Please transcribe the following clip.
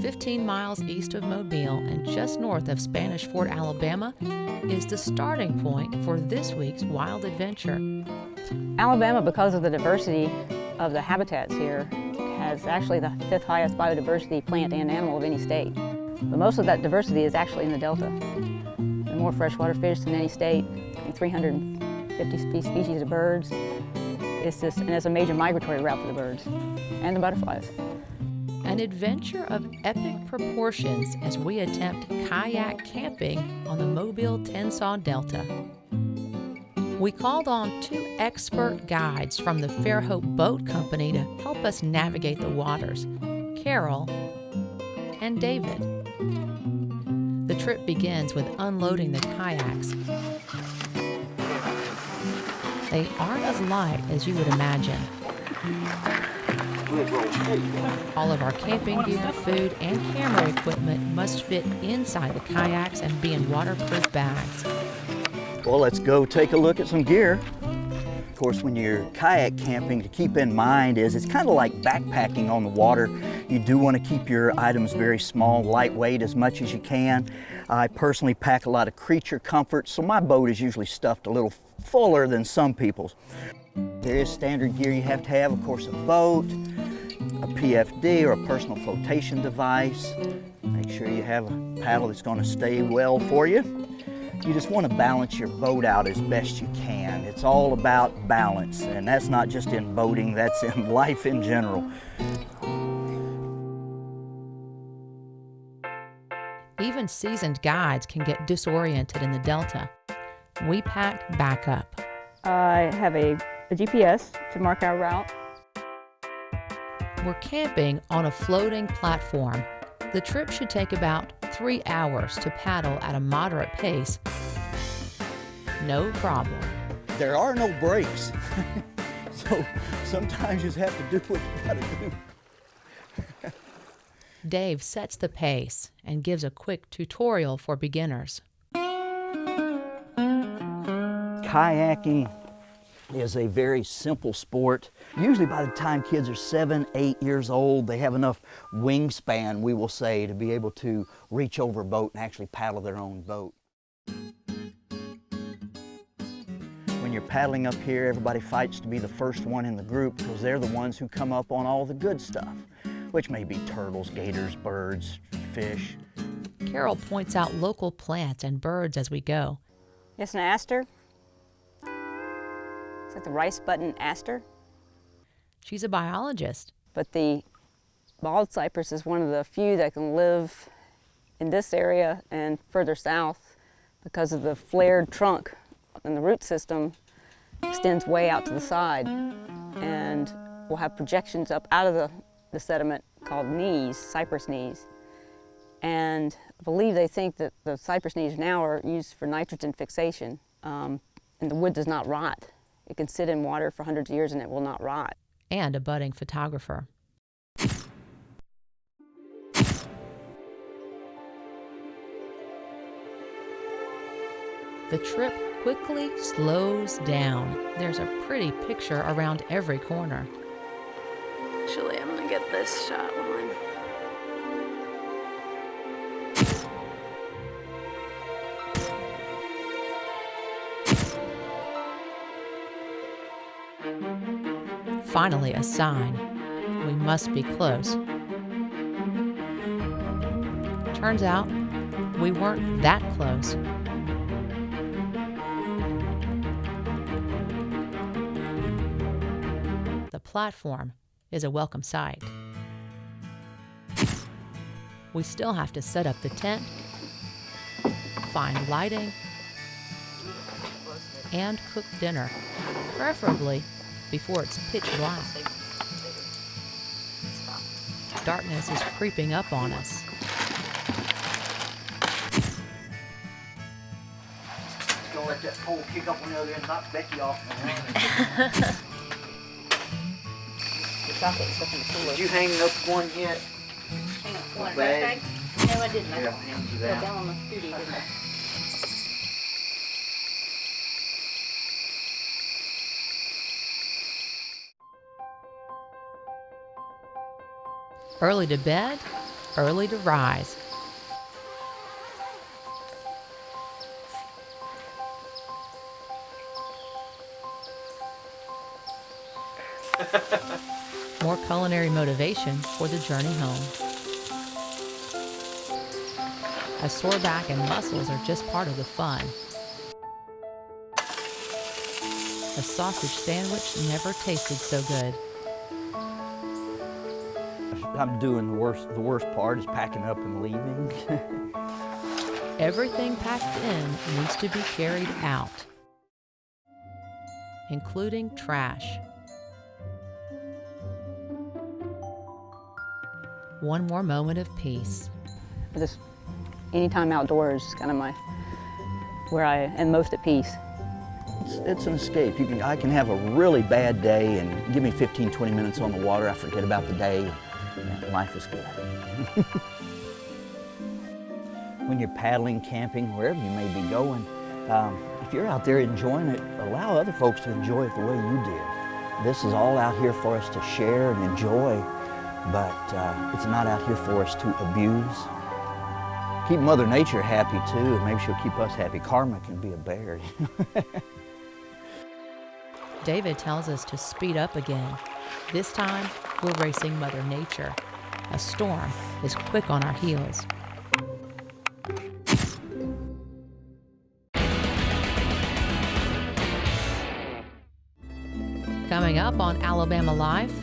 15 miles east of Mobile and just north of Spanish Fort, Alabama, is the starting point for this week's wild adventure. Alabama, because of the diversity of the habitats here, has actually the 5th highest biodiversity plant and animal of any state. But most of that diversity is actually in the Delta. There are more freshwater fish than any state, 350 species of birds. And it's a major migratory route for the birds and the butterflies. An adventure of epic proportions as we attempt kayak camping on the Mobile-Tensaw Delta. We called on 2 expert guides from the Fairhope Boat Company to help us navigate the waters, Carol and David. The trip begins with unloading the kayaks. They aren't as light as you would imagine. All of our camping gear, food, and camera equipment must fit inside the kayaks and be in waterproof bags. Well, let's go take a look at some gear. Of course, when you're kayak camping, to keep in mind is it's kind of like backpacking on the water. You do want to keep your items very small, lightweight as much as you can. I personally pack a lot of creature comforts, so my boat is usually stuffed a little fuller than some people's. There is standard gear you have to have, of course, a boat, a PFD or a personal flotation device. Make sure you have a paddle that's going to stay well for you. You just want to balance your boat out as best you can. It's all about balance, and that's not just in boating, that's in life in general. Even seasoned guides can get disoriented in the Delta. We pack backup. I have a GPS to mark our route. We're camping on a floating platform. The trip should take about 3 hours to paddle at a moderate pace. No problem. There are no brakes, so sometimes you just have to do what you gotta do. Dave sets the pace and gives a quick tutorial for beginners. Kayaking is a very simple sport. Usually by the time kids are 7, 8 years old, they have enough wingspan, we will say, to be able to reach over a boat and actually paddle their own boat. When you're paddling up here, everybody fights to be the first one in the group because they're the ones who come up on all the good stuff, which may be turtles, gators, birds, fish. Carol points out local plants and birds as we go. It's an aster. It's like the rice button aster. She's a biologist. But the bald cypress is one of the few that can live in this area and further south because of the flared trunk, and the root system extends way out to the side, and will have projections up out of the sediment called knees, cypress knees. And I believe they think that the cypress knees now are used for nitrogen fixation, and the wood does not rot. It can sit in water for hundreds of years and it will not rot. And a budding photographer. The trip quickly slows down. There's a pretty picture around every corner. Actually, I'm gonna get this shot one. Finally, a sign. We must be close. Turns out, we weren't that close. The platform is a welcome sight. We still have to set up the tent, find lighting, and cook dinner, preferably before it's pitch black. Darkness is creeping up on us. Just gonna let that pole kick up on the other end, knock Becky off. Did you hang up one yet? One bag? No, I didn't. Here, I'll hand you that. Down on the studio, didn't I? Early to bed, early to rise. More culinary motivation for the journey home. A sore back and muscles are just part of the fun. A sausage sandwich never tasted so good. I'm doing the worst part is packing up and leaving. Everything packed in needs to be carried out, including trash. One more moment of peace. Just anytime outdoors is kind of where I am most at peace. It's an escape. I can have a really bad day and give me 15, 20 minutes on the water. I forget about the day. And life is good. When you're paddling, camping, wherever you may be going, if you're out there enjoying it, allow other folks to enjoy it the way you did. This is all out here for us to share and enjoy, but it's not out here for us to abuse. Keep Mother Nature happy too, and maybe she'll keep us happy. Karma can be a bear. David tells us to speed up again. This time, we're racing Mother Nature. A storm is quick on our heels. Coming up on Alabama Life,